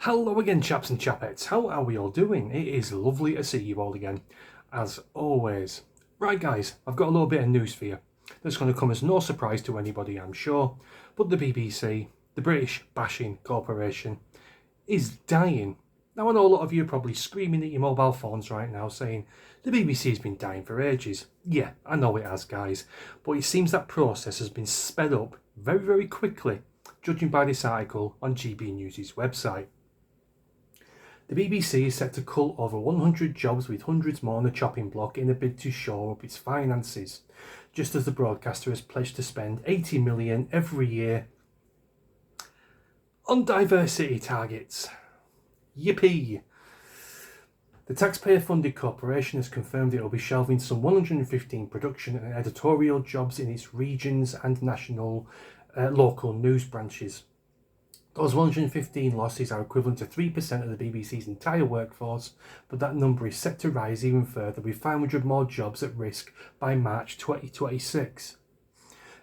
Hello again, chaps and chapettes. How are we all doing? It is lovely to see you all again, as always. Right, guys, I've got a little bit of news for you. That's going to come as no surprise to anybody, I'm sure. But the BBC, the British bashing corporation, is dying. Now, I know a lot of you are probably screaming at your mobile phones right now saying, the BBC's been dying for ages. Yeah, I know it has, guys. But it seems that process has been sped up very, very quickly, judging by this article on GB News' website. The BBC is set to cull over 100 jobs with hundreds more on the chopping block in a bid to shore up its finances, just as the broadcaster has pledged to spend 80 million every year on diversity targets. Yippee! The taxpayer-funded corporation has confirmed it will be shelving some 115 production and editorial jobs in its regions and local news branches. Those 115 losses are equivalent to 3% of the BBC's entire workforce, but that number is set to rise even further with 500 more jobs at risk by March 2026.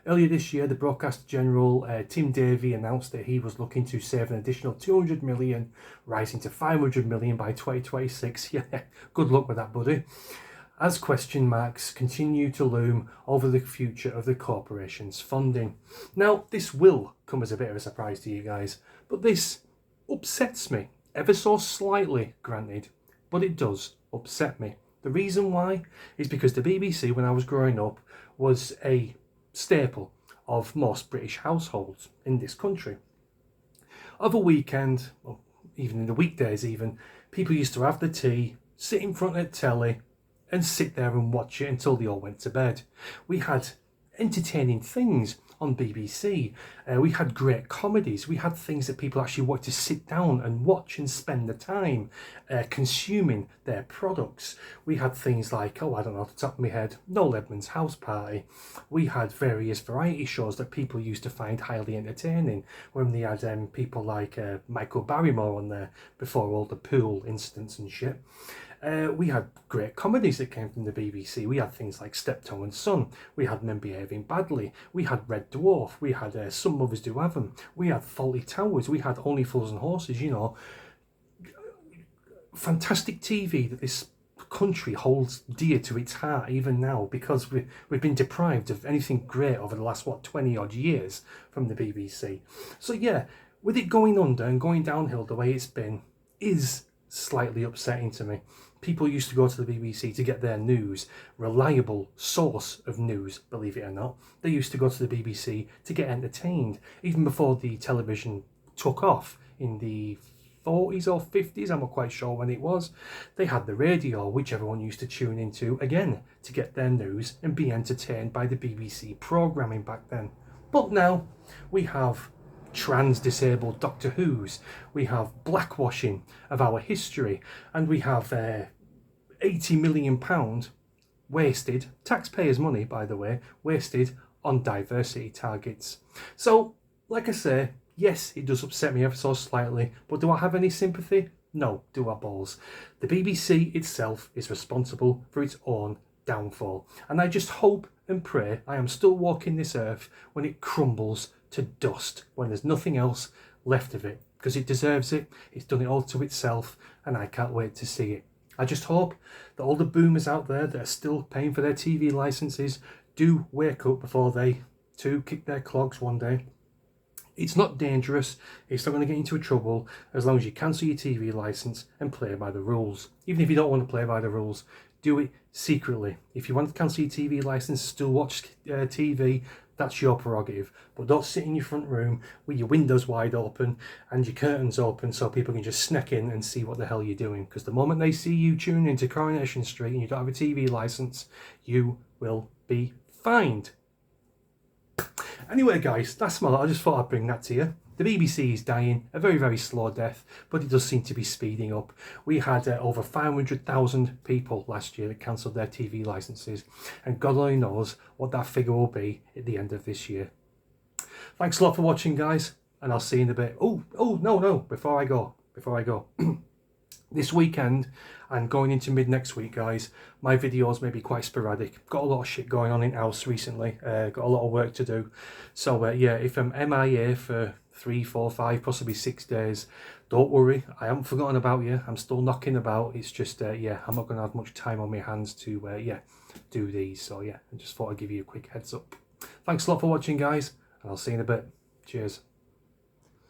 Earlier this year, the Broadcaster General, Tim Davie, announced that he was looking to save an additional 200 million, rising to 500 million by 2026. Yeah, good luck with that, buddy. As question marks continue to loom over the future of the corporation's funding. Now, this will come as a bit of a surprise to you guys, but this upsets me, ever so slightly, granted, but it does upset me. The reason why is because the BBC, when I was growing up, was a staple of most British households in this country. Of a weekend, or even in the weekdays even, people used to have the tea, sit in front of the telly, and sit there and watch it until they all went to bed. We had entertaining things on BBC. We had great comedies. We had things that people actually wanted to sit down and watch and spend the time consuming their products. We had things like, I don't know off the top of my head, Noel Edmonds' House Party. We had various variety shows that people used to find highly entertaining when they had people like Michael Barrymore on there before all the pool incidents and shit. We had great comedies that came from the BBC. We had things like Steptoe and Son. We had Men Behaving Badly. We had Red Dwarf. We had Some Mothers Do Have 'Em. We had Fawlty Towers. We had Only Fools and Horses, you know. Fantastic TV that this country holds dear to its heart even now, because we've been deprived of anything great over the last, 20 odd years from the BBC. So yeah, with it going under and going downhill the way it's been is slightly upsetting to me. People used to go to the BBC to get their news, reliable source of news, believe it or not. They used to go to the BBC to get entertained, even before the television took off in the 40s or 50s, I'm not quite sure when it was. They had the radio, which everyone used to tune into, again, to get their news and be entertained by the BBC programming back then. But now we have trans-disabled Doctor Who's, we have blackwashing of our history, and we have £80 million wasted, taxpayers' money by the way, wasted on diversity targets. So, like I say, yes, it does upset me ever so slightly, but do I have any sympathy? No, do I balls. The BBC itself is responsible for its own downfall, and I just hope and pray I am still walking this earth when it crumbles to dust, when there's nothing else left of it, because it deserves it. It's done it all to itself, and I can't wait to see it. I just hope that all the boomers out there that are still paying for their TV licenses do wake up before they too kick their clogs one day. It's not dangerous, it's not going to get into trouble as long as you cancel your TV license and play by the rules. Even if you don't want to play by the rules, do it secretly. If you want to cancel your TV license, still watch TV, that's your prerogative. But don't sit in your front room with your windows wide open and your curtains open so people can just sneak in and see what the hell you're doing. Because the moment they see you tune into Coronation Street and you don't have a TV license, you will be fined. Anyway, guys, that's my lot. I just thought I'd bring that to you. The BBC is dying, a very, very slow death, but it does seem to be speeding up. We had over 500,000 people last year that cancelled their TV licenses, and God only knows what that figure will be at the end of this year. Thanks a lot for watching, guys, and I'll see you in a bit. No, before I go. This weekend and going into mid next week, guys, my videos may be quite sporadic. Got a lot of shit going on in house recently. Got a lot of work to do. So yeah, if I'm MIA for 3, 4, 5, possibly 6 days. Don't worry, I haven't forgotten about you. I'm still knocking about. It's just, yeah, I'm not going to have much time on my hands to, yeah, do these. So, yeah, I just thought I'd give you a quick heads up. Thanks a lot for watching, guys, and I'll see you in a bit. Cheers.